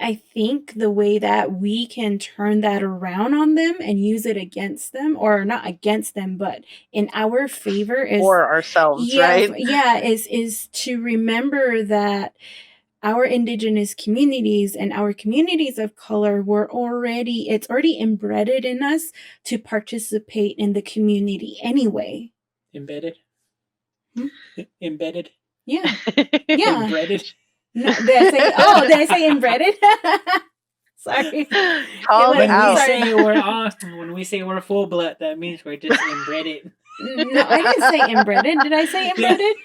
I think the way that we can turn that around on them and use it against them, or not against them, but in our favor is, For ourselves, right? is to remember that our indigenous communities and our communities of color it's already embedded in us to participate in the community anyway. Embedded? Hmm? Embedded? Yeah. Yeah. Embedded? No, did I say embedded? Sorry. Call When out. we say we're awesome, when we say we're full blood, that means we're just embedded. No, I didn't say embedded. Did I say embedded?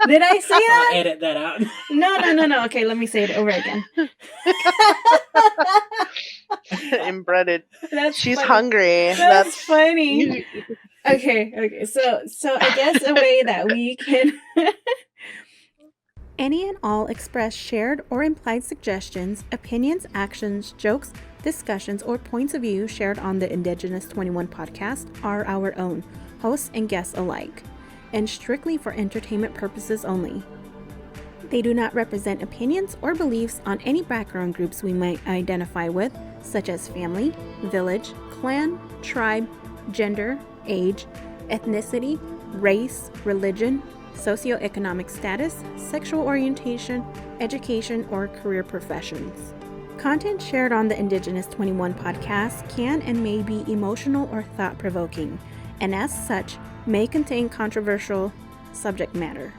Did I say that? I'll edit that out. No. Okay, let me say it over again. Embedded. She's funny. hungry. That's funny. Okay. So I guess a way that we can any and all expressed, shared, or implied suggestions, opinions, actions, jokes, discussions, or points of view shared on the Indigenous 21 podcast are our own, hosts and guests alike, and strictly for entertainment purposes only. They do not represent opinions or beliefs on any background groups we might identify with, such as family, village, clan, tribe, gender, age, ethnicity, race, religion, socioeconomic status, sexual orientation, education, or career professions. Content shared on the Indigenous 21 podcast can and may be emotional or thought-provoking, and as such, may contain controversial subject matter.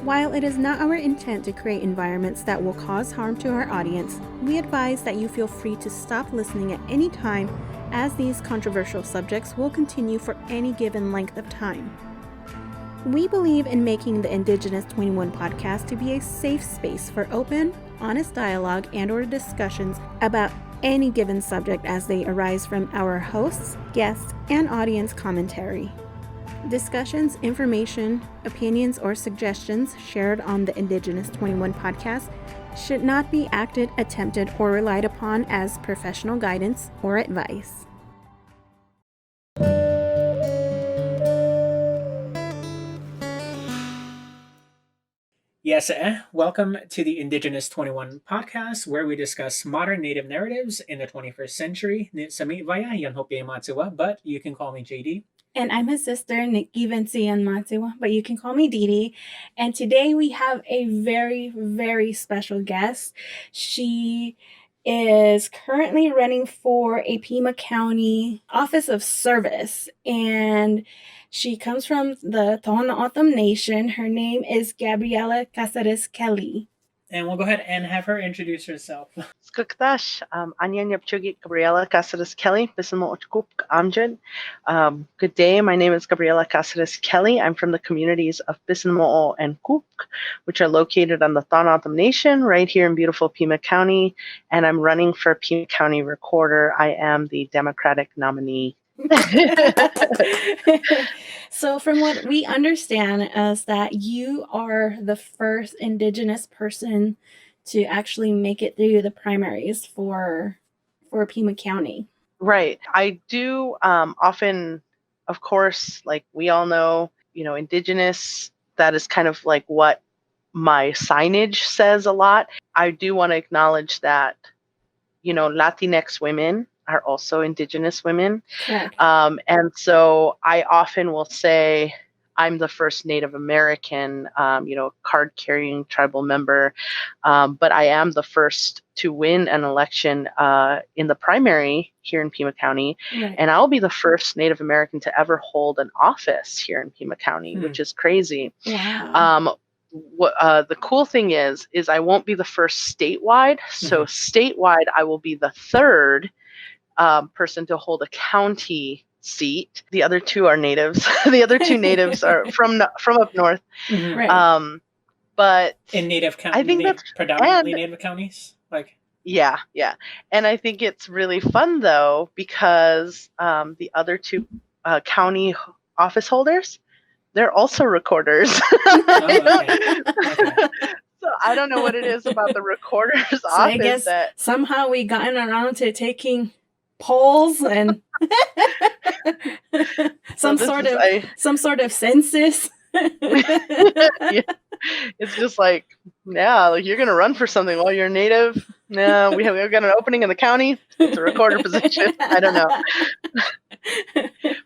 While it is not our intent to create environments that will cause harm to our audience, we advise that you feel free to stop listening at any time, as these controversial subjects will continue for any given length of time. We believe in making the Indigenous 21 podcast to be a safe space for open, honest dialogue and/or discussions about any given subject as they arise from our hosts, guests, and audience commentary. Discussions, information, opinions, or suggestions shared on the Indigenous 21 podcast should not be acted, attempted, or relied upon as professional guidance or advice. Yes, welcome to the Indigenous 21 podcast, where we discuss modern Native narratives in the 21st century. But you can call me JD. And I'm his sister, Nikki Vincian Matiwa, but you can call me Didi. And today we have a very, very special guest. She is currently running for a Pima County Office of Service, and she comes from the Tohono O'odham Nation. Her name is Gabriella Cázares-Kelly. And we'll go ahead and have her introduce herself. Skuktash, Anyan Yapchugi, Gabriella Cázares-Kelly, Bisimo Ochkup Amjad. Good day, my name is Gabriella Cázares-Kelly. I'm from the communities of Bisimo and Cook, which are located on the Tohono O'odham Nation, right here in beautiful Pima County. And I'm running for Pima County Recorder. I am the Democratic nominee. So from what we understand is that you are the first Indigenous person to actually make it through the primaries for Pima County. Right. I do often, of course, like we all know, Indigenous, that is kind of like what my signage says a lot. I do want to acknowledge that, Latinx women are also Indigenous women. Correct. And so I often will say I'm the first Native American, card-carrying tribal member, but I am the first to win an election in the primary here in Pima County, Right. And I'll be the first Native American to ever hold an office here in Pima County, which is crazy. Wow. The cool thing is I won't be the first statewide. So statewide, I will be the third person to hold a county seat. The other two are natives. The other two natives are from up north. Right. But in Native counties, I think that's predominantly Native counties, like. Yeah. And I think it's really fun though, because the other two county office holders, they're also recorders. Okay. So I don't know what it is about the recorder's office. I guess that somehow we gotten around to taking polls and some sort of census. Yeah. It's just like, yeah, like you're gonna run for something while you're native. No, we've got an opening in the county. It's a recorder position. I don't know.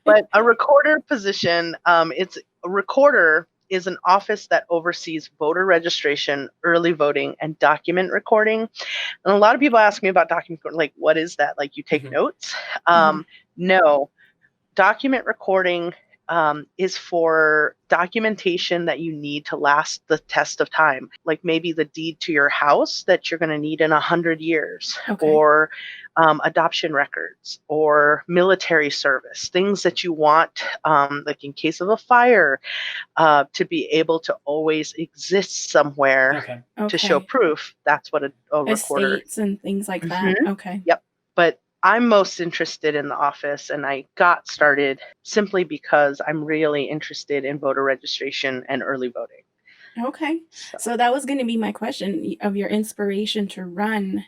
But a recorder position, it's a recorder is an office that oversees voter registration, early voting, and document recording. And a lot of people ask me about document recording, like, what is that? Like, you take notes? No, document recording is for documentation that you need to last the test of time, like maybe the deed to your house that you're going to need in 100 years, or adoption records, or military service, things that you want, like in case of a fire, to be able to always exist somewhere to show proof. That's what a recorder. Estates and things like that. Okay. Yep. But I'm most interested in the office, and I got started simply because I'm really interested in voter registration and early voting. Okay. So that was going to be my question of your inspiration to run.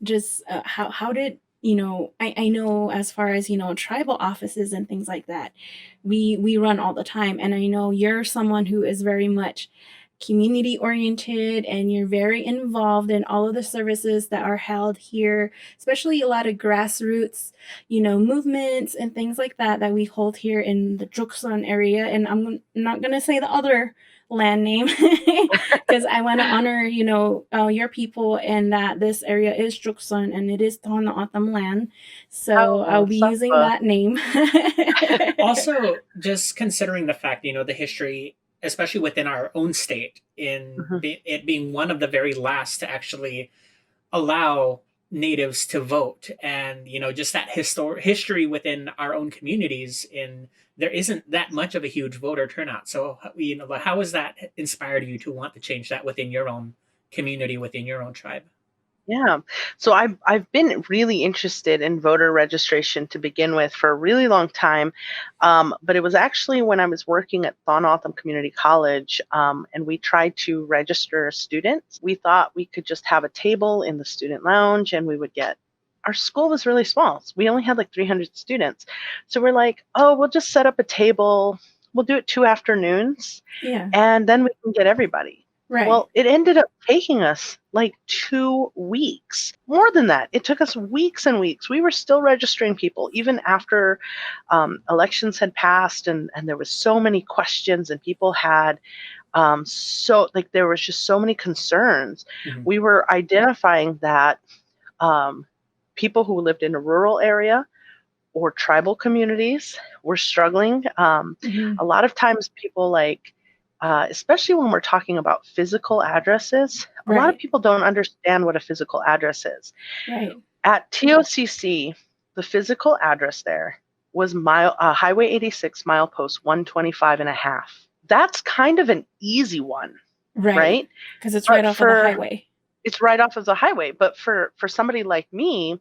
Just how did, I know as far as, tribal offices and things like that, we run all the time. And I know you're someone who is very much community oriented, and you're very involved in all of the services that are held here, especially a lot of grassroots, movements and things like that we hold here in the Drukson area. And I'm not going to say the other land name because I want to honor, your people, and that this area is Drukson and it is Tohono O'odham land. So I'll be using that name. Also, just considering the fact, the history, especially within our own state, in it being one of the very last to actually allow natives to vote, and just that history within our own communities, there isn't that much of a huge voter turnout. So how has that inspired you to want to change that within your own community, within your own tribe? Yeah. So I've been really interested in voter registration to begin with for a really long time. But it was actually when I was working at Tohono O'odham Community College, and we tried to register students. We thought we could just have a table in the student lounge, and we would get, our school was really small. So we only had like 300 students. So we're like, oh, we'll just set up a table. We'll do it 2 afternoons. Yeah. And then we can get everybody. Right. Well, it ended up taking us like 2 weeks. More than that, it took us weeks and weeks. We were still registering people even after elections had passed, and there was so many questions, and people had there was just so many concerns. We were identifying that people who lived in a rural area or tribal communities were struggling. A lot of times people especially when we're talking about physical addresses, a lot of people don't understand what a physical address is. Right. At TOCC, the physical address there was Highway 86, milepost 125.5. That's kind of an easy one, right? Because it's right off of the highway. It's right off of the highway. But for somebody like me,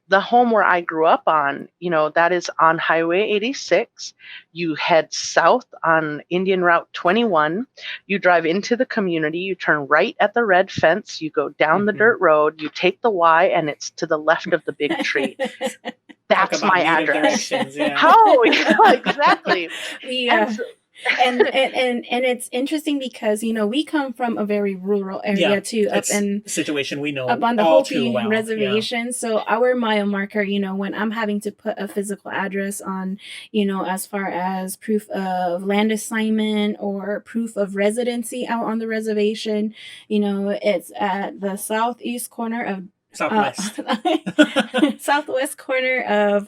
the home where I grew up on, that is on Highway 86. You head south on Indian Route 21. You drive into the community. You turn right at the red fence. You go down the dirt road. You take the Y, and it's to the left of the big tree. That's my address. Yeah. How? Exactly. Yeah. And it's interesting because we come from a very rural area too, up in situation we know up on the all Hopi too well. reservation. Yeah. So our mile marker, when I'm having to put a physical address on, as far as proof of land assignment or proof of residency out on the reservation, it's at the southeast corner of southwest corner of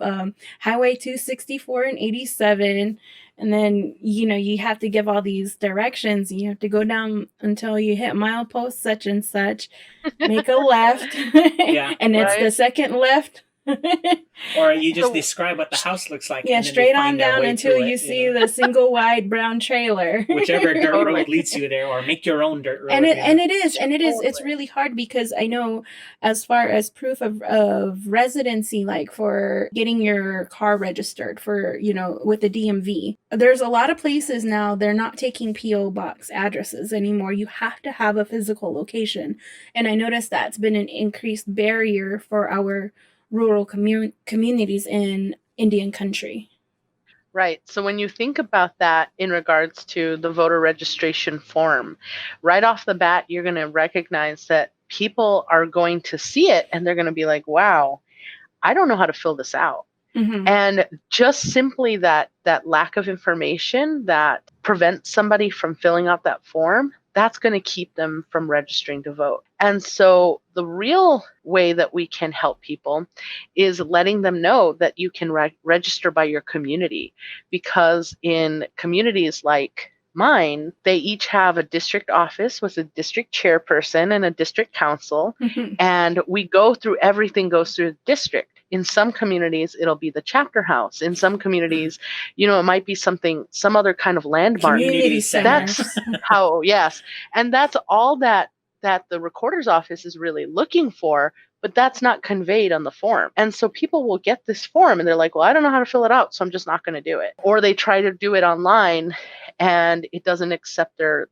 Highway 264 and 87. And then, you have to give all these directions. You have to go down until you hit milepost such and such, make a left, and it's the second left. Or you just describe what the house looks like. Yeah, straight on down until you see the single wide brown trailer. Whichever dirt road leads you there, or make your own dirt road. And it's really hard because I know as far as proof of residency, like for getting your car registered for, with the DMV, there's a lot of places now, they're not taking P.O. box addresses anymore. You have to have a physical location. And I noticed that's been an increased barrier for our rural communities in Indian country. Right. So when you think about that in regards to the voter registration form, right off the bat, you're going to recognize that people are going to see it and they're going to be like, wow, I don't know how to fill this out. Mm-hmm. And just simply that lack of information that prevents somebody from filling out that form, that's going to keep them from registering to vote. And so the real way that we can help people is letting them know that you can register by your community, because in communities like mine, they each have a district office with a district chairperson and a district council. Mm-hmm. And everything goes through the district. In some communities, it'll be the chapter house. In some communities, it might be some other kind of landmark. Community centers. That's how, yes. And that's all that the recorder's office is really looking for, but that's not conveyed on the form. And so people will get this form and they're like, well, I don't know how to fill it out, so I'm just not going to do it. Or they try to do it online and it doesn't accept their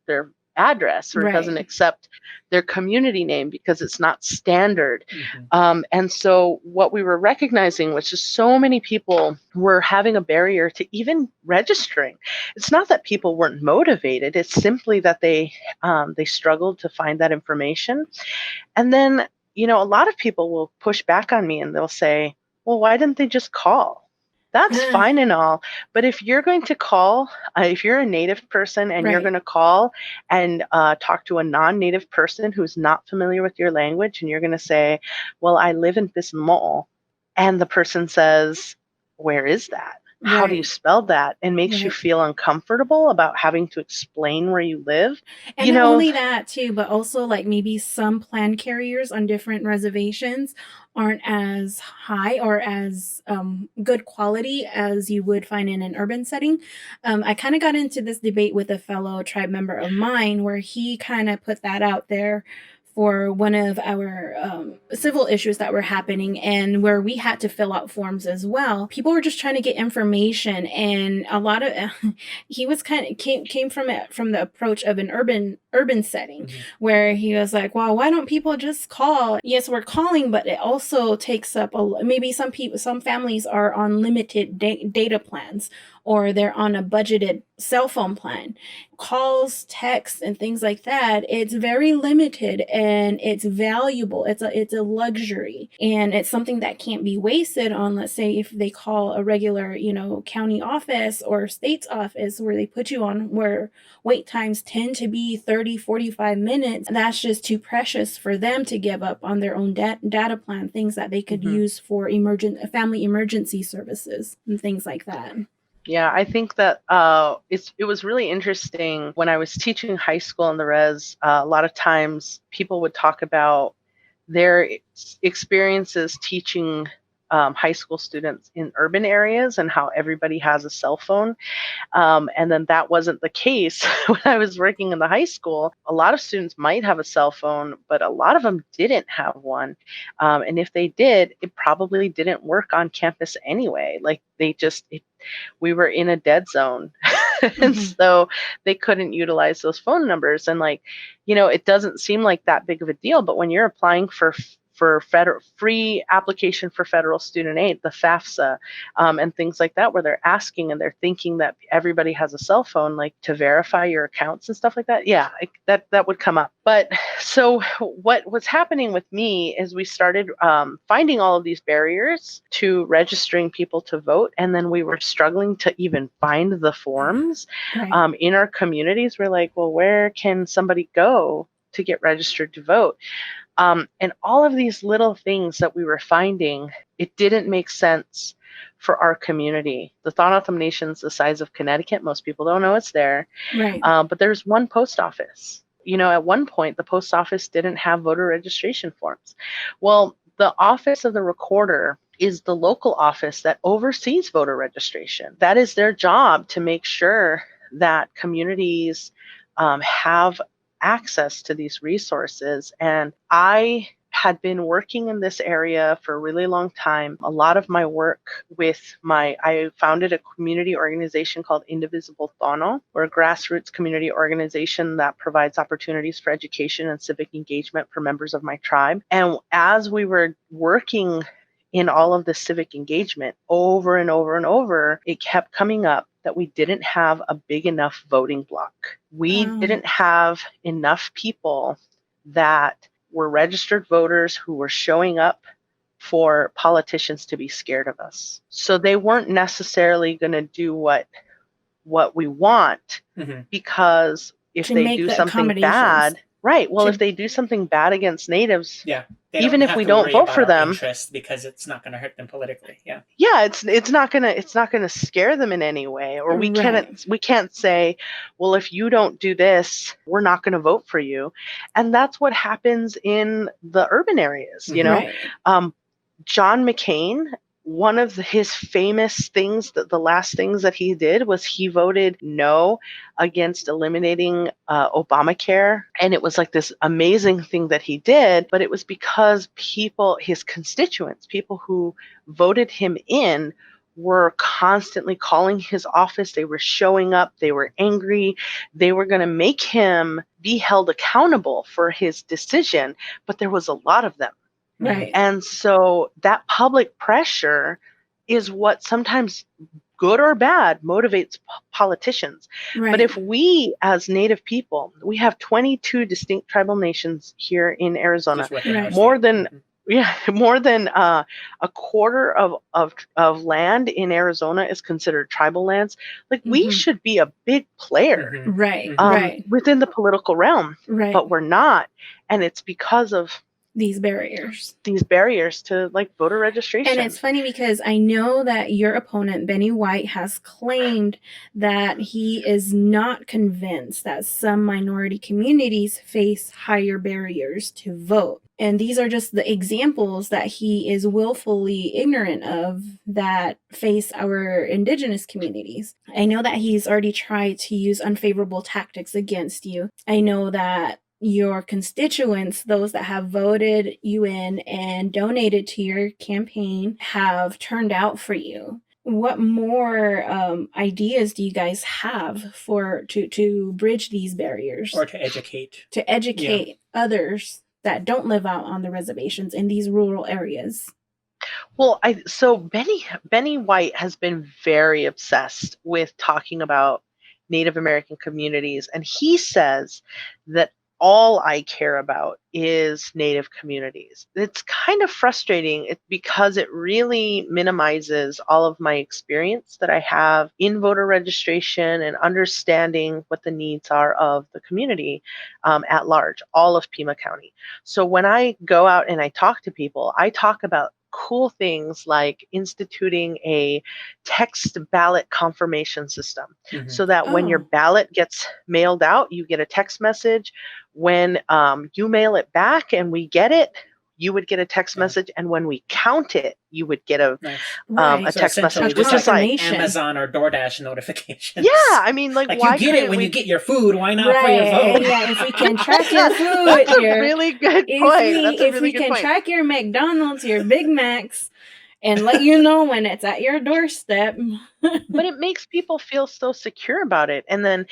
address, or it doesn't accept their community name because it's not standard. Mm-hmm. And so what we were recognizing was just so many people were having a barrier to even registering. It's not that people weren't motivated. It's simply that they struggled to find that information. And then, a lot of people will push back on me and they'll say, well, why didn't they just call? That's fine and all. But if you're going to call, if you're a Native person and you're going to call and talk to a non-Native person who's not familiar with your language, and you're going to say, well, I live in Bismo'o, and the person says, where is that? How do you spell that? And makes you feel uncomfortable about having to explain where you live. And not only that too, but also like maybe some plan carriers on different reservations aren't as high or as good quality as you would find in an urban setting. I kind of got into this debate with a fellow tribe member of mine where he kind of put that out there for one of our civil issues that were happening, and where we had to fill out forms as well. People were just trying to get information, and a lot of he was kind of came from the approach of an urban setting, where he was like, well, why don't people just call? Yes, we're calling, but it also takes up maybe some families are on limited data plans, or they're on a budgeted cell phone plan. Calls, texts, and things like that, it's very limited and it's valuable. It's a luxury, and it's something that can't be wasted on, let's say, if they call a regular, county office or state's office where they put you on, where wait times tend to be 30, 45 minutes. That's just too precious for them to give up on their own data plan, things that they could use for family emergency services and things like that. Yeah, I think that it was really interesting when I was teaching high school in the res. A lot of times people would talk about their experiences teaching high school students in urban areas and how everybody has a cell phone. And then that wasn't the case when I was working in the high school. A lot of students might have a cell phone, but a lot of them didn't have one. And if they did, it probably didn't work on campus anyway. Like we were in a dead zone. And so they couldn't utilize those phone numbers. And it doesn't seem like that big of a deal, but when you're applying for federal free application for federal student aid, the FAFSA, and things like that, where they're asking and they're thinking that everybody has a cell phone, like to verify your accounts and stuff like that. Yeah, that would come up. But so what was happening with me is we started finding all of these barriers to registering people to vote. And then we were struggling to even find the forms in our communities. We're like, well, where can somebody go to get registered to vote? And all of these little things that we were finding, it didn't make sense for our community. The Tohono O'odham Nation's the size of Connecticut. Most people don't know it's there. Right. But there's one post office. At one point, the post office didn't have voter registration forms. Well, the office of the recorder is the local office that oversees voter registration. That is their job, to make sure that communities have access to these resources. And I had been working in this area for a really long time. A lot of my work I founded a community organization called Indivisible Tohono. We're a grassroots community organization that provides opportunities for education and civic engagement for members of my tribe. And as we were working in all of the civic engagement over and over and over, it kept coming up that we didn't have a big enough voting bloc. We didn't have enough people that were registered voters who were showing up for politicians to be scared of us. So they weren't necessarily going to do what we want, because if they do something bad, right? Well, if they do something bad against Natives, even if we don't vote for them, because it's not going to hurt them politically. It's not gonna scare them in any way, or we can't say, well, if you don't do this, we're not going to vote for you. And that's what happens in the urban areas. You know, John McCain, one of his famous things, that the last things that he did was he voted no against eliminating Obamacare. And it was like this amazing thing that he did, but it was because people, his constituents, people who voted him in, were constantly calling his office. They were showing up. They were angry. They were going to make him be held accountable for his decision, but there was a lot of them. Right. And so that public pressure is what sometimes, good or bad, motivates politicians. Right. But if we, as Native people, we have 22 distinct tribal nations here in Arizona, more than a quarter of land in Arizona is considered tribal lands. Like, we should be a big player, within the political realm, but we're not. And it's because of these barriers to like voter registration. And it's funny because I know that your opponent, Lenny White, has claimed that he is not convinced that some minority communities face higher barriers to vote. And these are just the examples that he is willfully ignorant of that face our indigenous communities. I know that he's already tried to use unfavorable tactics against you. I know that your constituents, those that have voted you in and donated to your campaign, have turned out for you. What more ideas do you guys have to bridge these barriers? Or to educate? To educate others that don't live out on the reservations in these rural areas. Well, so Lenny White has been very obsessed with talking about Native American communities, and he says that all I care about is Native communities. It's kind of frustrating because it really minimizes all of my experience that I have in voter registration and understanding what the needs are of the community at large, all of Pima County. So when I go out and I talk to people, I talk about cool things like instituting a text ballot confirmation system, so that when your ballot gets mailed out, you get a text message. When you mail it back and we get it, you would get a text message, and when we count it, you would get a text message, which is like Amazon or DoorDash notifications. Yeah, I mean, like why you get it when you get your food? Why not for your vote? Yeah, if we can track your food, that's a really good point. If we can track your McDonald's, your Big Macs, and let you know when it's at your doorstep. But it makes people feel so secure about it. And then,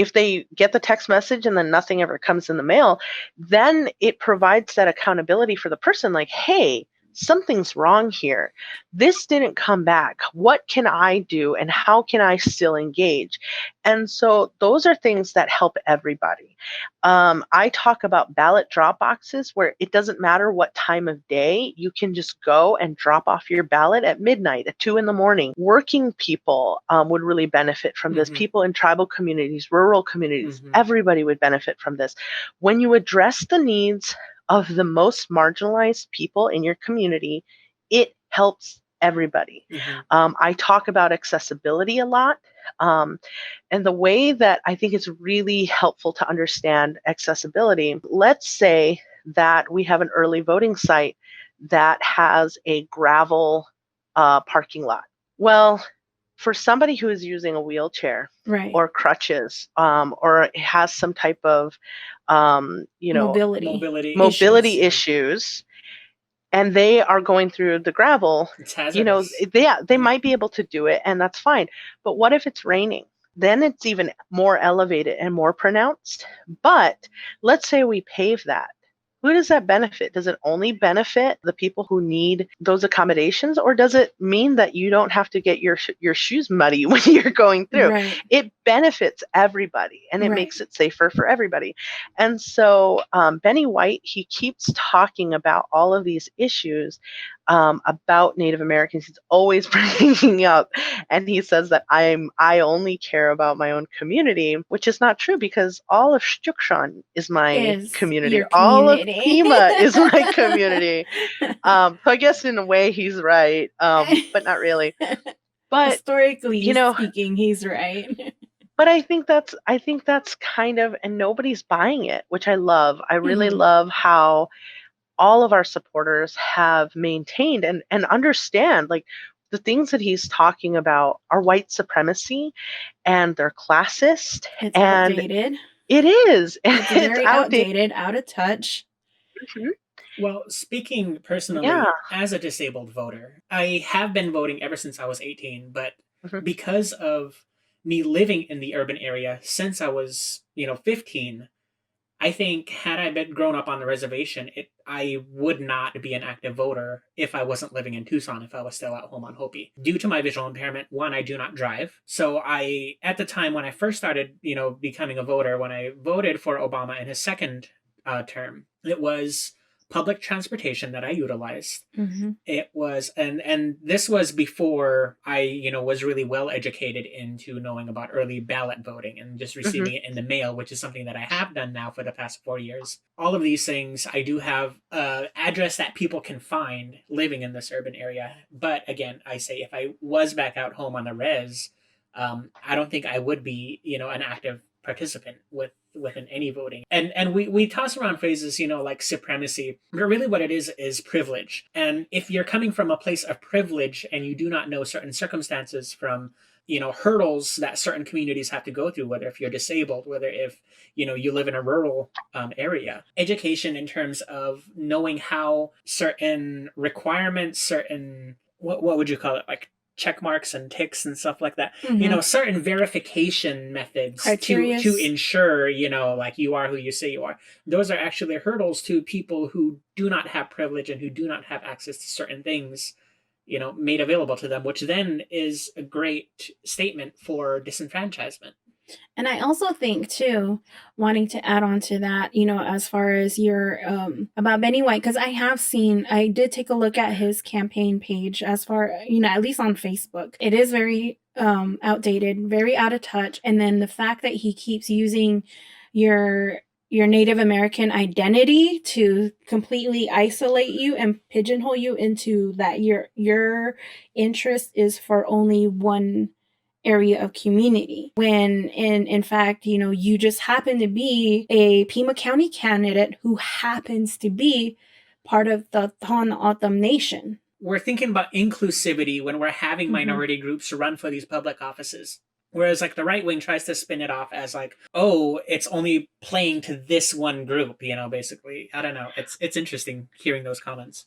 if they get the text message and then nothing ever comes in the mail, then it provides that accountability for the person. Like, hey, something's wrong here. This didn't come back. What can I do, and how can I still engage? And so those are things that help everybody. I talk about ballot drop boxes where it doesn't matter what time of day, you can just go and drop off your ballot at midnight, at 2 a.m. Working people would really benefit from this. People in tribal communities, rural communities, everybody would benefit from this. When you address the needs of the most marginalized people in your community, it helps everybody. I talk about accessibility a lot. And the way that I think it's really helpful to understand accessibility, let's say that we have an early voting site that has a gravel parking lot. Well, for somebody who is using a wheelchair or crutches, or has some type of mobility issues, and they are going through the gravel, they might be able to do it, and that's fine. But what if it's raining? Then it's even more elevated and more pronounced. But let's say we pave that. who does that benefit? Does it only benefit the people who need those accommodations, or does it mean that you don't have to get your shoes muddy when you're going through? Right. It benefits everybody, and it Right. makes it safer for everybody. And so Benny White, he keeps talking about all of these issues about Native Americans. He's always bringing up, and he says that I only care about my own community, which is not true, because all of Shtukshan is my Is community. your All of community. Pima is my community. So I guess in a way he's right, but not really. But Historically you know, speaking, he's right. but I think that's kind of, and nobody's buying it, which I love. I really Mhm. love how all of our supporters have maintained and understand, like, the things that he's talking about are white supremacy, and they're classist, It's and outdated. it is. It's It's very outdated. outdated, out of touch. Mhm. Well, speaking personally Yeah. as a disabled voter, I have been voting ever since I was 18, but Mhm. because of me living in the urban area since I was, 15, I think had I been grown up on the reservation, I would not be an active voter if I wasn't living in Tucson, if I was still at home on Hopi. Due to my visual impairment, one, I do not drive. So at the time when I first started, becoming a voter, when I voted for Obama in his second term, it was public transportation that I utilized. Mm-hmm. It was, and this was before I was really well educated into knowing about early ballot voting and just receiving it in the mail, which is something that I have done now for the past 4 years. All of these things, I do have address that people can find living in this urban area. But again, I say if I was back out home on the res, I don't think I would be an active participant within any voting. And we toss around phrases, like supremacy, but really what it is privilege. And if you're coming from a place of privilege and you do not know certain circumstances from hurdles that certain communities have to go through, whether if you're disabled, whether if you live in a rural area, education in terms of knowing how certain requirements, certain what would you call it, like check marks and ticks and stuff like that, Mm-hmm. certain verification methods Criterias. to ensure like you are who you say you are. Those are actually hurdles to people who do not have privilege and who do not have access to certain things made available to them, which then is a great statement for disenfranchisement. And I also think too, wanting to add on to that, as far as your about Benny White, because I did take a look at his campaign page, as far at least on Facebook. It is very outdated, very out of touch, and then the fact that he keeps using your Native American identity to completely isolate you and pigeonhole you into that your interest is for only one area of community, when in fact you just happen to be a Pima County candidate who happens to be part of the Tohono O'odham nation. We're thinking about inclusivity when we're having minority groups run for these public offices. Whereas like the right wing tries to spin it off as like, oh, it's only playing to this one group, basically. I don't know. It's interesting hearing those comments.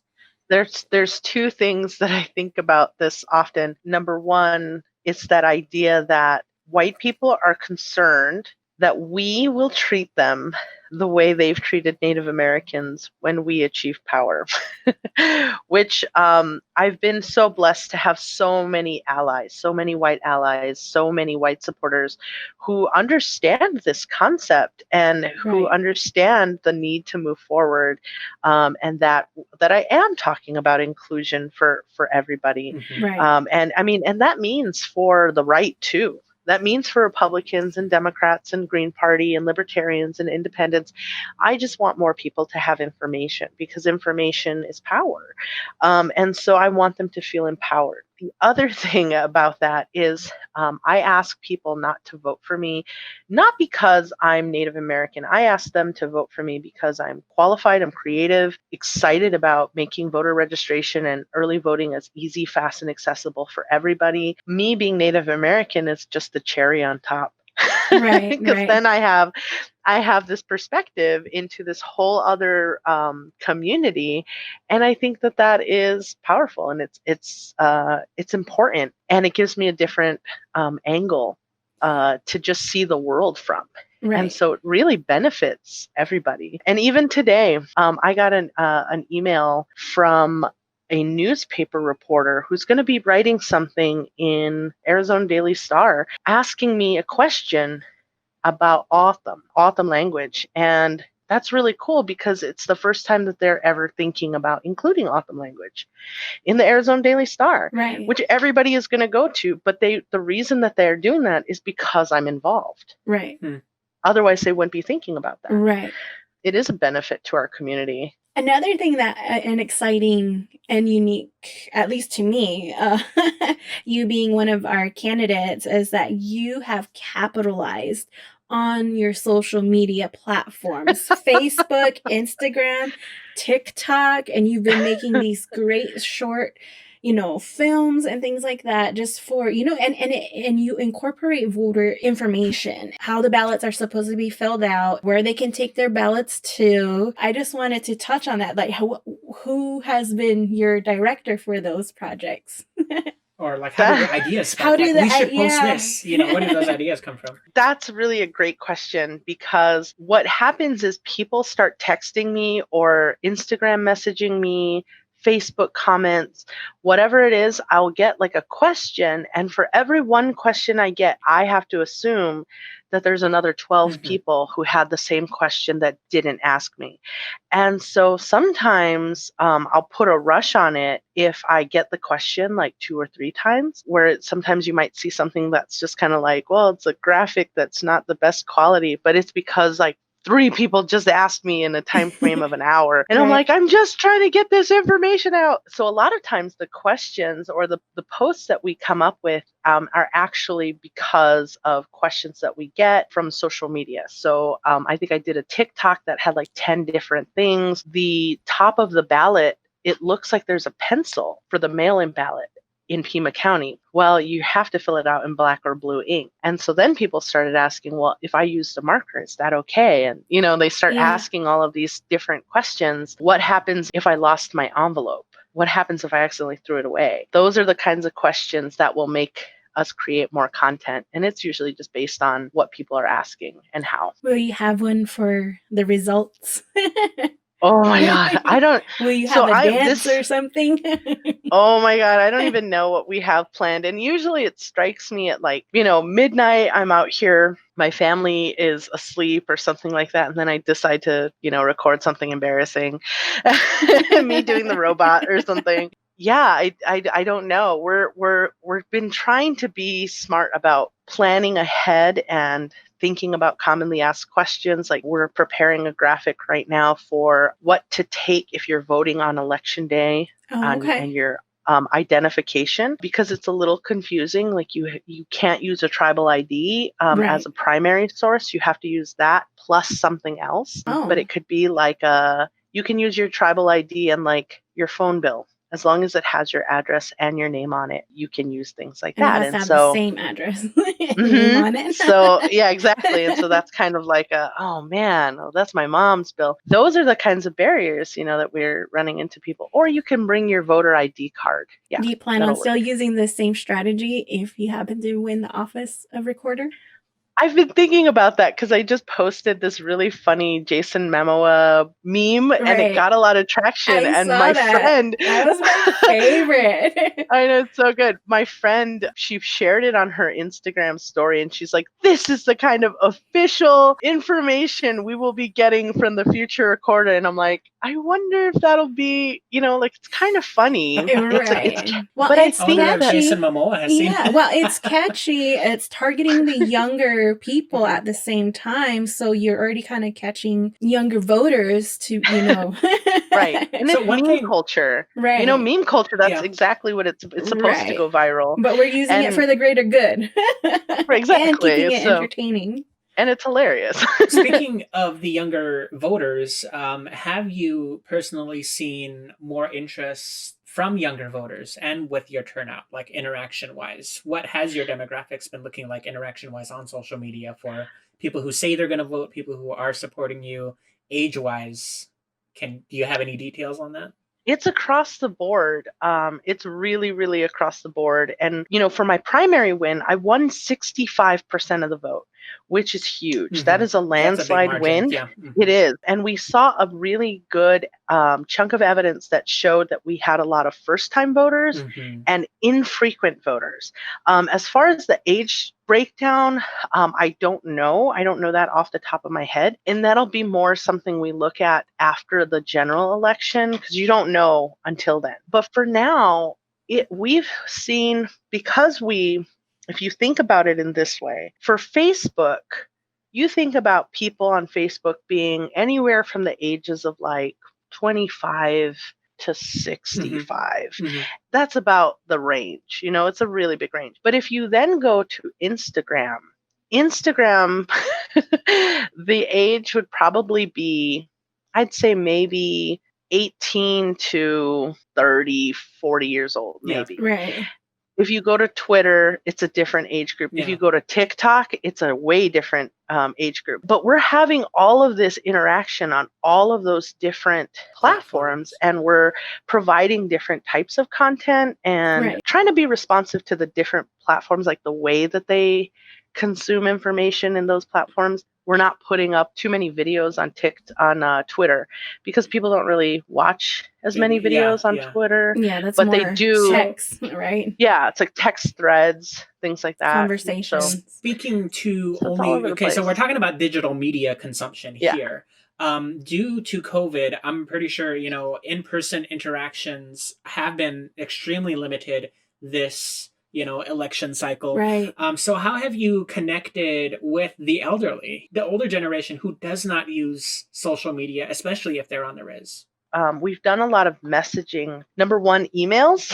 There's two things that I think about this often. Number one, it's that idea that white people are concerned that we will treat them the way they've treated Native Americans when we achieve power, which I've been so blessed to have so many allies, so many white allies, so many white supporters who understand this concept and who understand the need to move forward, and that I am talking about inclusion for everybody. Mm-hmm. Right. And I mean, and that means for the right too. That means for Republicans and Democrats and Green Party and Libertarians and Independents. I just want more people to have information, because information is power. And so I want them to feel empowered. The other thing about that is I ask people not to vote for me, not because I'm Native American. I ask them to vote for me because I'm qualified, I'm creative, excited about making voter registration and early voting as easy, fast, and accessible for everybody. Me being Native American is just the cherry on top. Right. Because then I have this perspective into this whole other community, and I think that is powerful, and it's important, and it gives me a different angle to just see the world from. Right. And so it really benefits everybody. And even today, I got an email from a newspaper reporter who's going to be writing something in Arizona Daily Star, asking me a question about O'odham language. And that's really cool because it's the first time that they're ever thinking about including O'odham language in the Arizona Daily Star, Right. which everybody is going to go to. But the reason that they're doing that is because I'm involved. Right. Otherwise, they wouldn't be thinking about that. Right. It is a benefit to our community. Another thing that an exciting and unique, at least to me, you being one of our candidates, is that you have capitalized on your social media platforms, Facebook, Instagram, TikTok, and you've been making these great short, films and things like that, just for, and you incorporate voter information, how the ballots are supposed to be filled out, where they can take their ballots to. I just wanted to touch on that. Like, who has been your director for those projects? Or like, how do your ideas spark? We should post this. Where do those ideas come from? That's really a great question, because what happens is people start texting me or Instagram messaging me, Facebook comments, whatever it is, I'll get like a question. And for every one question I get, I have to assume that there's another 12 people who had the same question that didn't ask me. And so sometimes I'll put a rush on it if I get the question like 2 or 3 times, where sometimes you might see something that's just kind of like, well, it's a graphic that's not the best quality, but it's because like 3 people just asked me in a time frame of an hour. And I'm like, I'm just trying to get this information out. So a lot of times the questions or the posts that we come up with are actually because of questions that we get from social media. So I think I did a TikTok that had like 10 different things. The top of the ballot, it looks like there's a pencil for the mail-in ballot in Pima County. Well, you have to fill it out in black or blue ink. And so then people started asking, well, if I used a marker, is that okay? And, they start asking all of these different questions. What happens if I lost my envelope? What happens if I accidentally threw it away? Those are the kinds of questions that will make us create more content. And it's usually just based on what people are asking and how. Will you have one for the results? Oh my God. I don't. Will you have a dance or something? Oh my God. I don't even know what we have planned. And usually it strikes me at like, midnight. I'm out here. My family is asleep or something like that. And then I decide to, record something embarrassing. Me doing the robot or something. Yeah, I don't know. We've been trying to be smart about planning ahead and thinking about commonly asked questions. Like, we're preparing a graphic right now for what to take if you're voting on election day and your identification, because it's a little confusing. Like, you can't use a tribal ID as a primary source. You have to use that plus something else. But it could be like you can use your tribal ID and like your phone bill. As long as it has your address and your name on it, you can use things like that. And so the same address name on it. So yeah, exactly. And so that's kind of like that's my mom's bill. Those are the kinds of barriers, that we're running into people. Or you can bring your voter ID card. Yeah. Do you plan on still using the same strategy if you happen to win the office of recorder? I've been thinking about that because I just posted this really funny Jason Momoa meme and it got a lot of traction. That was my favorite. I know, it's so good. My friend, she shared it on her Instagram story and she's like, this is the kind of official information we will be getting from the future recorder. And I'm like, I wonder if that'll be, it's kind of funny. But I think Jason Momoa has seen. Yeah, well, it's catchy. It's targeting the younger people at the same time, so you're already kind of catching younger voters to right. And so it's meme culture, right? Meme culture, that's exactly what it's supposed to go viral, but we're using it for the greater good. Exactly. And keeping it entertaining. And it's hilarious. Speaking of the younger voters, have you personally seen more interest from younger voters and with your turnout, like interaction-wise? What has your demographics been looking like interaction-wise on social media for people who say they're going to vote, people who are supporting you, age-wise? Do you have any details on that? It's across the board. It's really, really across the board. And, for my primary win, I won 65% of the vote, which is huge. That is a That's a big landslide margin. win. Yeah. It is. And we saw a really good chunk of evidence that showed that we had a lot of first-time voters and infrequent voters. As far as the age breakdown, I don't know. I don't know that off the top of my head. And that'll be more something we look at after the general election, because you don't know until then. But for now, we've seen, because if you think about it in this way, for Facebook, you think about people on Facebook being anywhere from the ages of like 25 to 65. That's about the range. It's a really big range. But if you then go to Instagram, the age would probably be, I'd say maybe 18 to 30, 40 years old, maybe. Yeah. Right. If you go to Twitter, it's a different age group. Yeah. If you go to TikTok, it's a way different age group. But we're having all of this interaction on all of those different platforms, and we're providing different types of content and trying to be responsive to the different platforms, like the way that they consume information in those platforms. We're not putting up too many videos on Twitter, because people don't really watch as many videos on Twitter. Yeah, that's but more they do text, right? Yeah, it's like text threads, things like that. Conversations. So Speaking to it's all over only, the okay, so place. we're talking about digital media consumption Yeah. here. Due to COVID, I'm pretty sure, in-person interactions have been extremely limited this, election cycle. Right. So how have you connected with the elderly, the older generation who does not use social media, especially if they're on the res? We've done a lot of messaging. Number one, emails.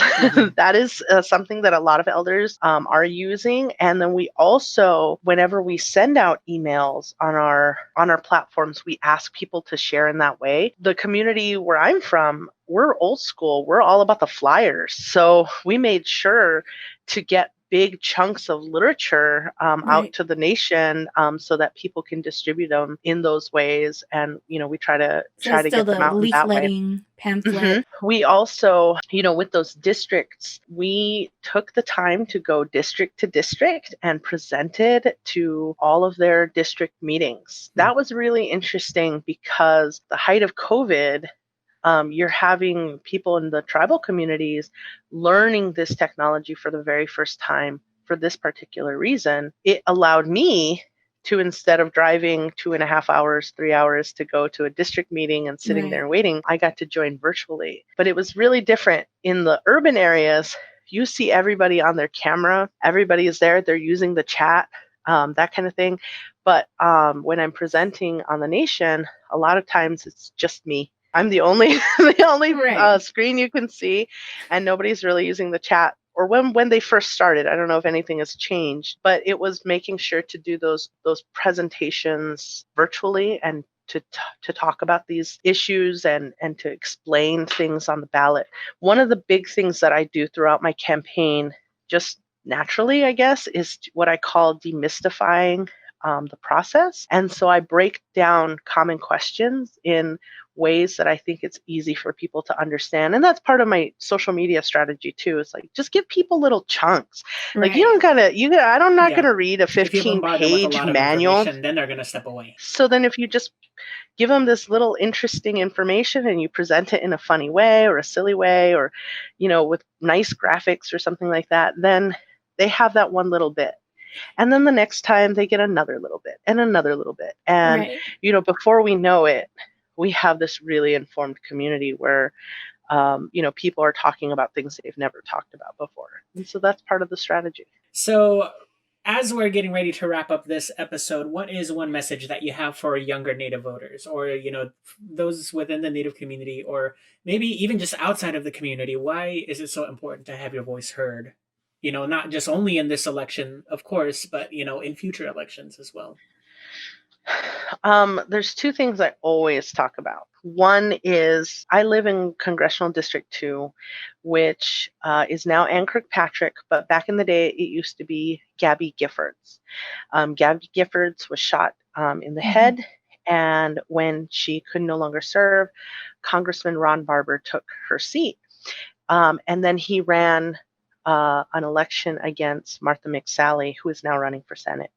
That is something that a lot of elders are using. And then we also, whenever we send out emails on our platforms, we ask people to share in that way. The community where I'm from, we're old school. We're all about the flyers. So we made sure to get big chunks of literature out to the nation, so that people can distribute them in those ways. And we try to get them out in that way. Leafletting, pamphlet. We also, with those districts, we took the time to go district to district and presented to all of their district meetings. That was really interesting, because the height of COVID, you're having people in the tribal communities learning this technology for the very first time for this particular reason. It allowed me to, instead of driving 2.5 hours, 3 hours to go to a district meeting and sitting there and waiting, I got to join virtually. But it was really different. In the urban areas, you see everybody on their camera. Everybody is there. They're using the chat, that kind of thing. But when I'm presenting on the nation, a lot of times it's just me. I'm the only screen you can see, and nobody's really using the chat. Or when they first started, I don't know if anything has changed, but it was making sure to do those presentations virtually, and to talk about these issues and to explain things on the ballot. One of the big things that I do throughout my campaign, just naturally, I guess, is what I call demystifying the process. And so I break down common questions in ways that I think it's easy for people to understand. And that's part of my social media strategy too. It's like, just give people little chunks. Like, you don't gotta, I'm not gonna read a 15-page manual. Then they're gonna step away. So then if you just give them this little interesting information and you present it in a funny way or a silly way, or, with nice graphics or something like that, then they have that one little bit. And then the next time they get another little bit and another little bit. And, before we know it, we have this really informed community where, people are talking about things they've never talked about before. And so that's part of the strategy. So as we're getting ready to wrap up this episode, what is one message that you have for younger Native voters, or, those within the Native community, or maybe even just outside of the community? Why is it so important to have your voice heard? Not just only in this election, of course, but, in future elections as well. There's two things I always talk about. One is, I live in Congressional District 2, which is now Ann Kirkpatrick, but back in the day, it used to be Gabby Giffords. Gabby Giffords was shot in the head, And when she could no longer serve, Congressman Ron Barber took her seat. And then he ran an election against Martha McSally, who is now running for Senate.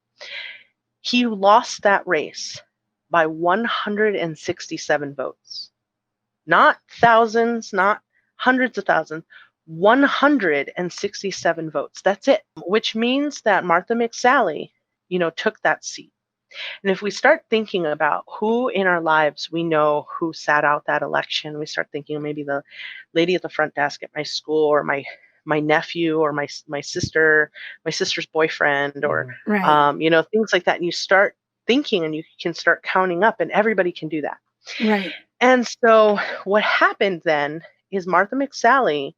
He lost that race by 167 votes. Not thousands, not hundreds of thousands, 167 votes. That's it, which means that Martha McSally, took that seat. And if we start thinking about who in our lives we know who sat out that election, we start thinking maybe the lady at the front desk at my school, or my nephew, or my sister's boyfriend, or Right. things like that. And you start thinking, and you can start counting up, and everybody can do that. Right. And so what happened then is Martha McSally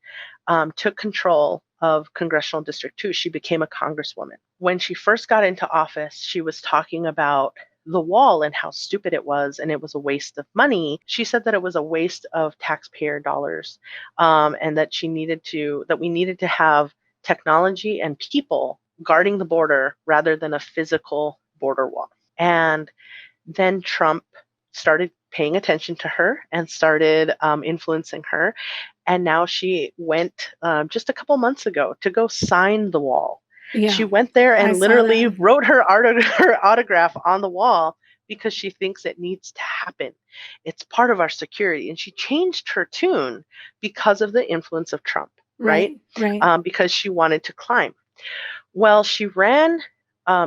took control of Congressional District 2. She became a congresswoman. When she first got into office, she was talking about the wall and how stupid it was, and it was a waste of money. She said that it was a waste of taxpayer dollars, and that we needed to have technology and people guarding the border rather than a physical border wall. And then Trump started paying attention to her and started influencing her. And now she went just a couple months ago to go sign the wall. Yeah. She went there I and saw literally that. wrote her autograph on the wall because she thinks it needs to happen. It's part of our security. And she changed her tune because of the influence of Trump, right? Right. Because she wanted to climb. Well, she ran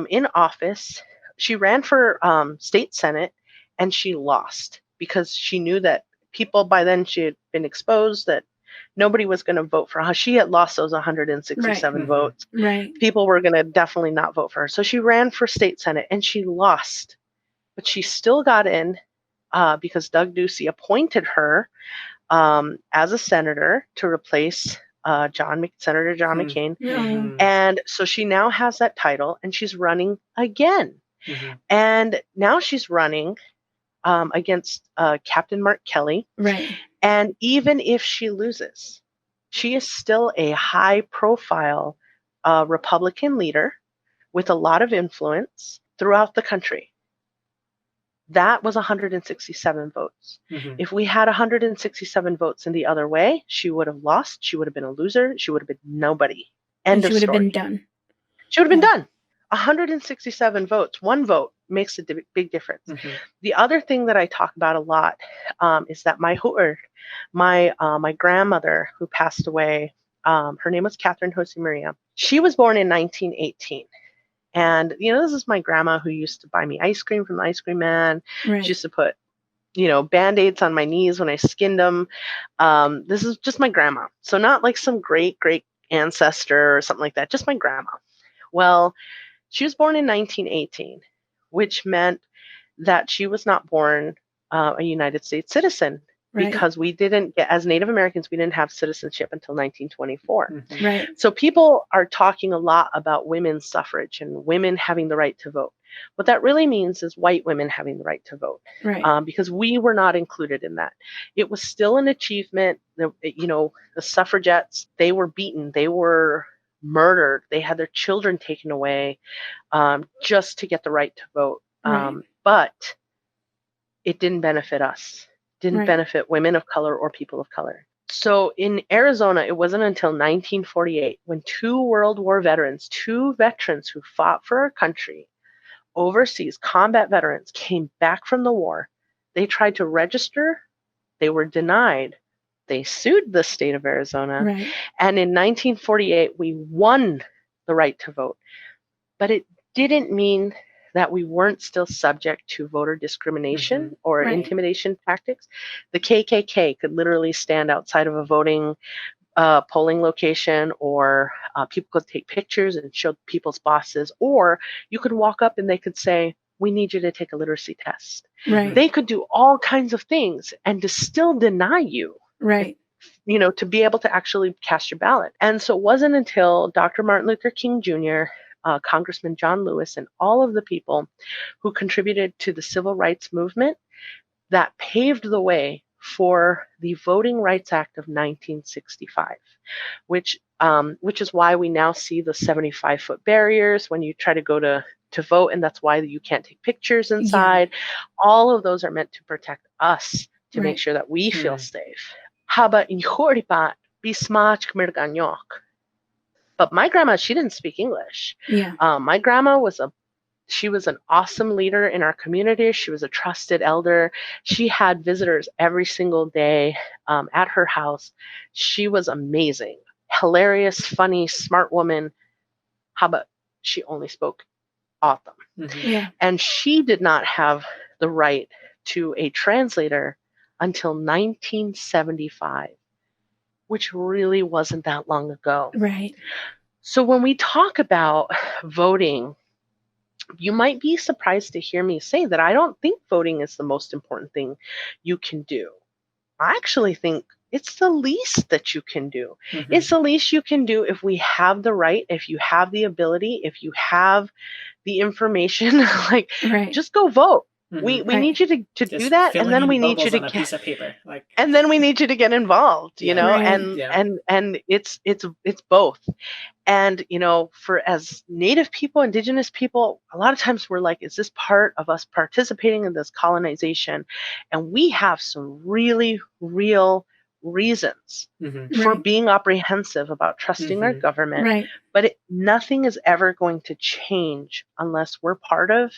in office. She ran for state senate, and she lost because she knew that people, by then she had been exposed, that nobody was going to vote for her. She had lost those 167 Right. votes. Right. People were going to definitely not vote for her. So she ran for state senate, and she lost. But she still got in because Doug Ducey appointed her as a senator to replace Senator John McCain. Yeah. And so she now has that title, and she's running again. And now she's running against Captain Mark Kelly. Right. And even if she loses, she is still a high-profile Republican leader with a lot of influence throughout the country. That was 167 votes. If we had 167 votes in the other way, she would have lost. She would have been a loser. She would have been nobody. End of She would have story. been done. She would have been done. 167 votes, one vote makes a big difference. The other thing that I talk about a lot is that my grandmother who passed away, her name was Catherine Jose Maria. She was born in 1918. And, this is my grandma who used to buy me ice cream from the ice cream man. Right. She used to put, Band-Aids on my knees when I skinned them. This is just my grandma. So not like some great ancestor or something like that, just my grandma. Well, she was born in 1918, which meant that she was not born a United States citizen. Right. Because we didn't get, as Native Americans, we didn't have citizenship until 1924. Right. So people are talking a lot about women's suffrage and women having the right to vote. What that really means is white women having the right to vote. Right. Because we were not included in that. It was still an achievement. The suffragettes, they were beaten. They were murdered. They had their children taken away just to get the right to vote. Right. But it didn't benefit us. Didn't Right. benefit women of color or people of color. So in Arizona, it wasn't until 1948 when two World War veterans, two veterans who fought for our country overseas, combat veterans, came back from the war. They tried to register. They were denied. They sued the state of Arizona. Right. And in 1948, we won the right to vote. But it didn't mean that we weren't still subject to voter discrimination or Right. intimidation tactics. The KKK could literally stand outside of a voting polling location, or people could take pictures and show people's bosses, or you could walk up and they could say, we need you to take a literacy test. Right. They could do all kinds of things and to still deny you. Right. To be able to actually cast your ballot. And so it wasn't until Dr. Martin Luther King Jr., Congressman John Lewis, and all of the people who contributed to the civil rights movement that paved the way for the Voting Rights Act of 1965, which which is why we now see the 75-foot barriers when you try to go to vote, and that's why you can't take pictures inside. All of those are meant to protect us, to make sure that we feel safe. Haba inhoripat bismach mirganyok. But my grandma, she didn't speak English. My grandma she was an awesome leader in our community. She was a trusted elder. She had visitors every single day at her house. She was amazing, hilarious, funny, smart woman. How about she only spoke O'odham? And she did not have the right to a translator until 1975, which really wasn't that long ago. So when we talk about voting, you might be surprised to hear me say that I don't think voting is the most important thing you can do. I actually think it's the least that you can do. It's the least you can do if we have the right, if you have the ability, if you have the information, like just go vote. We need you to do that, and then we need you to get a piece of paper, and then we need you to get involved, you know, and it's both. And, you know, for as Native people, Indigenous people, a lot of times we're like, is this part of us participating in this colonization? And we have some really real reasons for being apprehensive about trusting our government. But nothing is ever going to change unless we're part of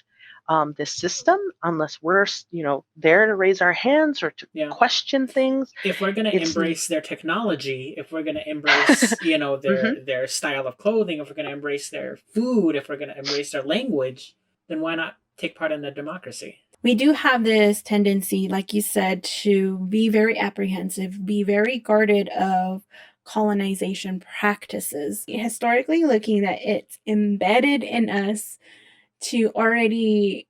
this system, unless we're, you know, there to raise our hands or to question things. If we're going to embrace their technology, if we're going to embrace, you know, their style of clothing, if we're going to embrace their food, if we're going to embrace their language, then why not take part in the democracy? We do have this tendency, like you said, to be very apprehensive, be very guarded of colonization practices. Historically looking, that it's embedded in us to already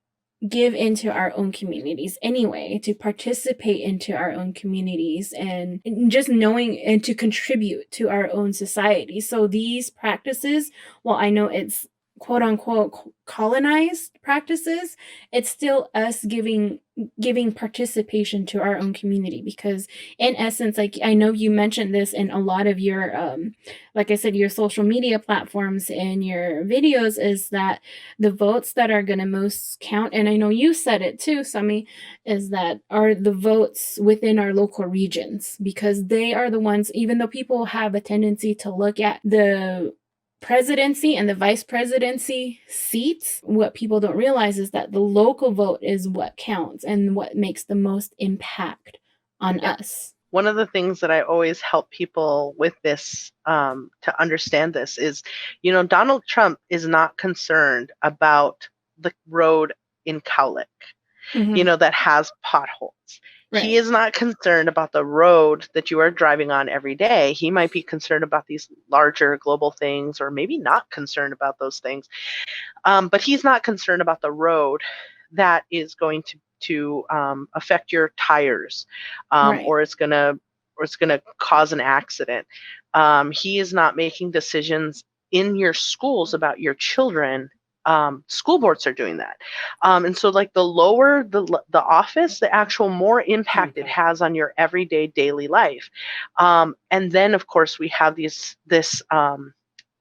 give into our own communities anyway, to participate into our own communities and just knowing and to contribute to our own society. So these practices, well, I know it's quote unquote colonized practices, it's still us giving participation to our own community, because in essence, like I know you mentioned this in a lot of your like I said, your social media platforms and your videos, is that the votes that are going to most count, and I know you said it too, Sami, is that are the votes within our local regions, because they are the ones, even though people have a tendency to look at the presidency and the vice presidency seats, what people don't realize is that the local vote is what counts and what makes the most impact on us. One of the things that I always help people with this, to understand this, is, you know, Donald Trump is not concerned about the road in Cowlick, you know, that has potholes. He is not concerned about the road that you are driving on every day. He might be concerned about these larger global things, or maybe not concerned about those things. But he's not concerned about the road that is going to affect your tires, or it's gonna cause an accident. He is not making decisions in your schools about your children. School boards are doing that. And so like the lower the office, the actual more impact it has on your everyday daily life. And then of course we have this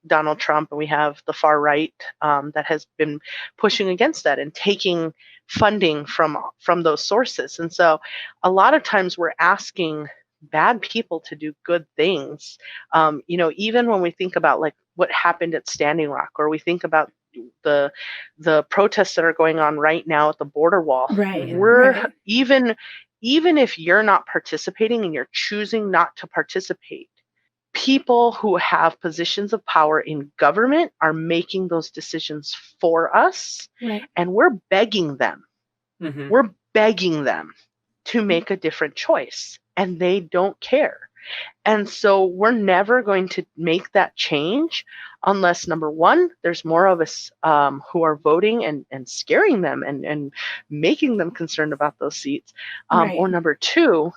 Donald Trump, and we have the far right that has been pushing against that and taking funding from those sources. And so a lot of times we're asking bad people to do good things. You know, even when we think about like what happened at Standing Rock, or we think about the protests that are going on right now at the border wall, even if you're not participating and you're choosing not to participate, people who have positions of power in government are making those decisions for us, and we're begging them. We're begging them to make a different choice, and they don't care. And so we're never going to make that change unless, number one, there's more of us who are voting and scaring them and making them concerned about those seats. Or number two,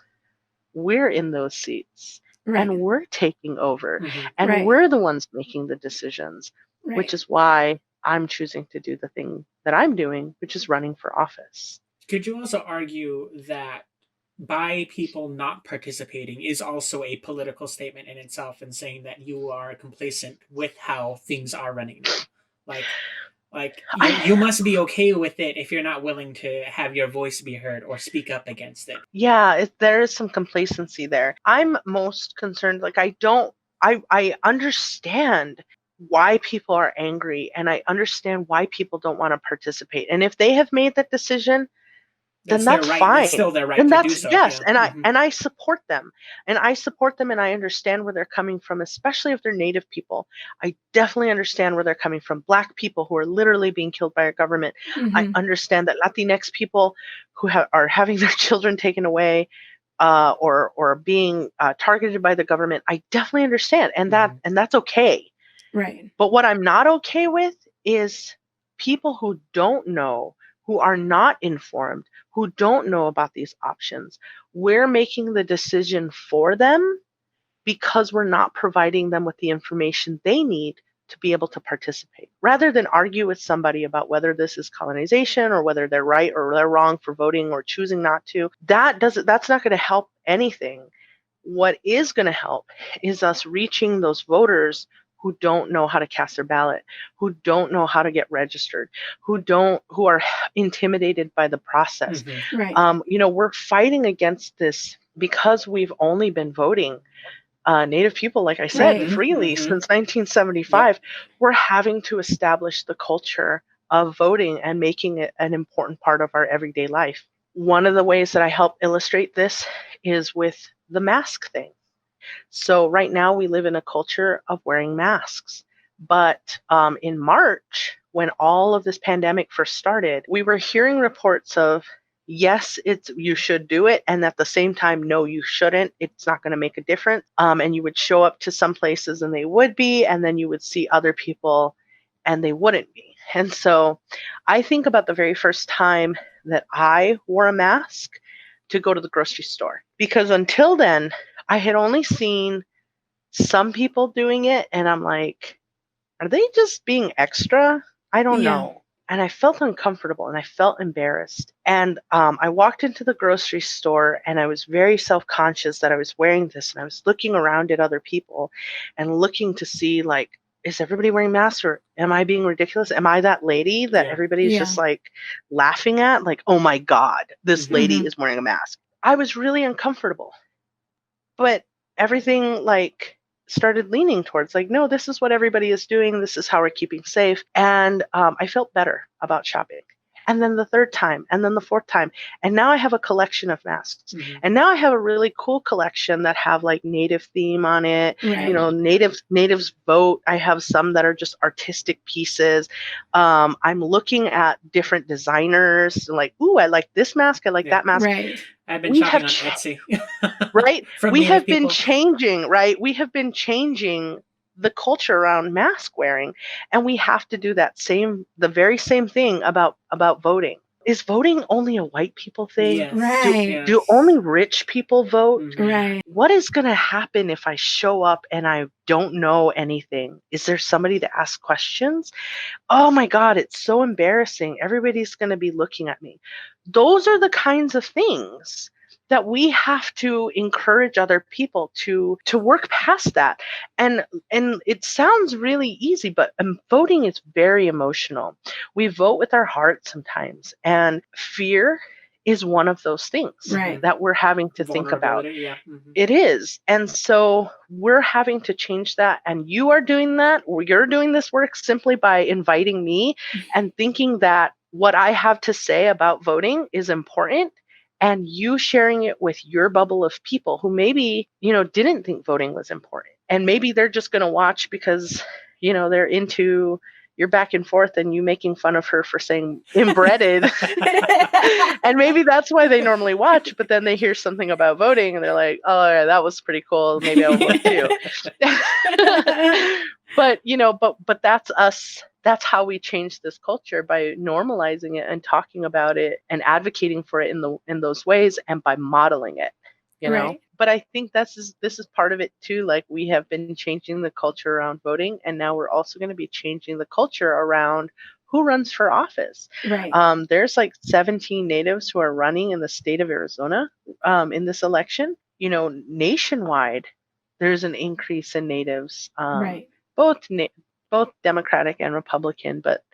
we're in those seats. And we're taking over, and we're the ones making the decisions, which is why I'm choosing to do the thing that I'm doing, which is running for office. Could you also argue that by people not participating is also a political statement in itself, and saying that you are complacent with how things are running now. Like you must be okay with it if you're not willing to have your voice be heard or speak up against it. Yeah, there is some complacency there. I'm most concerned, like I understand why people are angry, and I understand why people don't want to participate. And if they have made that decision, then Their that's right. fine. It's still their right Then to do that's so. yes, Yeah. and I support them. And I understand where they're coming from, especially if they're Native people. I definitely understand where they're coming from. Black people who are literally being killed by our government. I understand that Latinx people who are having their children taken away, or being targeted by the government. I definitely understand, and that's okay. Right. But what I'm not okay with is people who don't know, who are not informed, who don't know about these options. We're making the decision for them because we're not providing them with the information they need to be able to participate. Rather than argue with somebody about whether this is colonization or whether they're right or they're wrong for voting or choosing not to, that's not going to help anything. What is going to help is us reaching those voters who don't know how to cast their ballot, who don't know how to get registered, who are intimidated by the process. Right. We're fighting against this because we've only been voting Native people, like I said, freely since 1975. We're having to establish the culture of voting and making it an important part of our everyday life. One of the ways that I help illustrate this is with the mask thing. So right now we live in a culture of wearing masks. But in March, when all of this pandemic first started, we were hearing reports of, yes, you should do it. And at the same time, no, you shouldn't. It's not going to make a difference. And you would show up to some places and they would be, and then you would see other people and they wouldn't be. And so I think about the very first time that I wore a mask to go to the grocery store, because until then, I had only seen some people doing it, and I'm like, are they just being extra? I don't know. And I felt uncomfortable and I felt embarrassed. And I walked into the grocery store and I was very self-conscious that I was wearing this, and I was looking around at other people and looking to see, like, is everybody wearing masks, or am I being ridiculous? Am I that lady that everybody's just like laughing at? Like, oh my God, this lady is wearing a mask. I was really uncomfortable. But everything started leaning towards no, this is what everybody is doing. This is how we're keeping safe. And I felt better about shopping. And then the third time, and then the fourth time. And now I have a collection of masks. And now I have a really cool collection that have Native theme on it. Natives vote. I have some that are just artistic pieces. I'm looking at different designers, ooh, I like this mask. I like that mask. Right. I've been shopping on Etsy. Right? We have been changing, right? We have been changing the culture around mask wearing, and we have to do the very same thing about voting. Is voting only a white people thing? Yes. Right. Do only rich people vote? Right. What is going to happen if I show up and I don't know anything? Is there somebody to ask questions? Oh my God, it's so embarrassing. Everybody's going to be looking at me. Those are the kinds of things that we have to encourage other people to work past that. And it sounds really easy, but voting is very emotional. We vote with our heart sometimes, and fear is one of those things that we're having to think about. It is. And so we're having to change that. And you are doing that, or you're doing this work simply by inviting me and thinking that what I have to say about voting is important, and you sharing it with your bubble of people who maybe, didn't think voting was important. And maybe they're just going to watch because, they're into your back and forth and you making fun of her for saying inbreaded. And maybe that's why they normally watch, but then they hear something about voting and they're like, oh, yeah, that was pretty cool. Maybe I'll look too. But that's us. That's how we change this culture, by normalizing it and talking about it and advocating for it in those ways, and by modeling it, know. But I think this is part of it too. We have been changing the culture around voting, and now we're also going to be changing the culture around who runs for office. Right. There's like 17 natives who are running in the state of Arizona in this election. Nationwide, there's an increase in natives, Right. both Democratic and Republican, but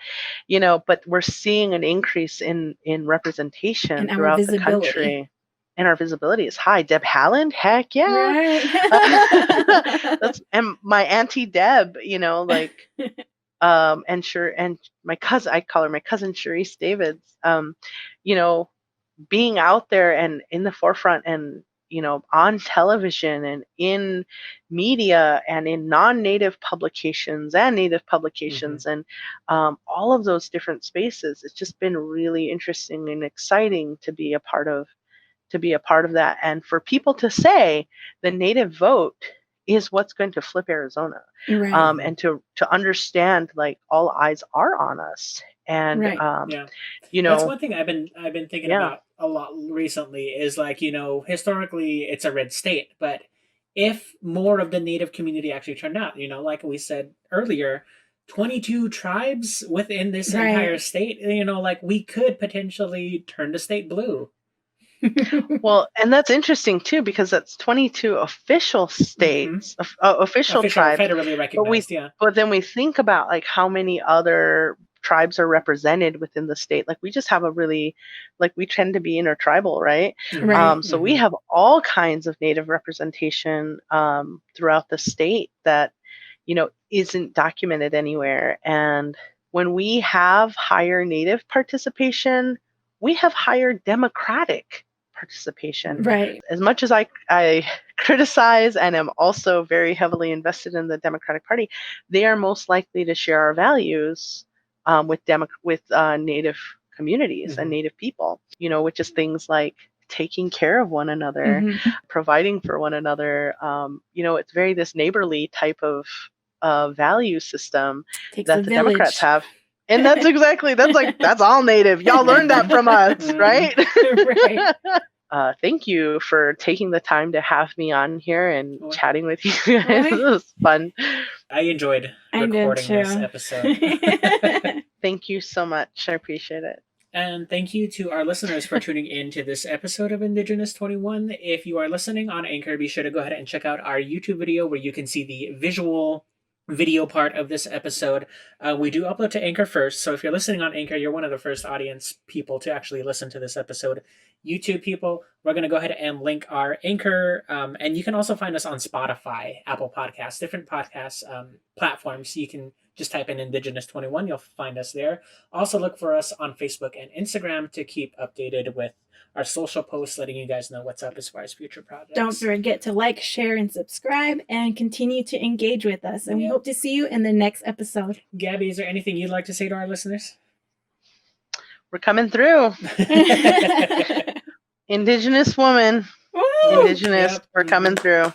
we're seeing an increase in representation And our throughout the visibility. country. And our visibility is high. Deb Haaland, heck yeah. Right. And my auntie Deb, and my cousin, I call her my cousin Sharice Davids, being out there and in the forefront and, on television and in media and in non-native publications and native publications and all of those different spaces. It's just been really interesting and exciting to be a part of that. And for people to say the native vote is what's going to flip Arizona. Right. And to understand like all eyes are on us. And that's one thing I've been thinking about a lot recently is like, historically it's a red state, but if more of the native community actually turned out, like we said earlier, 22 tribes within this entire state, like we could potentially turn the state blue. Well, and that's interesting too, because that's 22 official states, official tribes, federally recognized. But then we think about like how many other tribes are represented within the state. Like we just have we tend to be intertribal, right? Right. So we have all kinds of native representation throughout the state that isn't documented anywhere. And when we have higher native participation, we have higher democratic participation. Right. As much as I criticize and am also very heavily invested in the Democratic Party, they are most likely to share our values with native communities and native people, which is things like taking care of one another, providing for one another. It's very this neighborly type of value system that the Democrats have. And that's all native. Y'all learned that from us, right? Right. Thank you for taking the time to have me on here and chatting with you guys. It was fun. I enjoyed recording this episode. Thank you so much. I appreciate it. And thank you to our listeners for tuning in to this episode of Indigenous 21. If you are listening on Anchor, be sure to go ahead and check out our YouTube video where you can see the video part of this episode. We do upload to Anchor first, so if you're listening on Anchor, you're one of the first audience people to actually listen to this episode. YouTube people, we're going to go ahead and link our Anchor, and you can also find us on Spotify, Apple Podcasts, different podcast platforms. You can just type in Indigenous 21, you'll find us there. Also look for us on Facebook and Instagram to keep updated with our social posts, letting you guys know what's up as far as future projects. Don't forget to like, share, and subscribe, and continue to engage with us. And we hope to see you in the next episode. Gabby, is there anything you'd like to say to our listeners? We're coming through. Indigenous woman. Woo! Indigenous, we're coming through.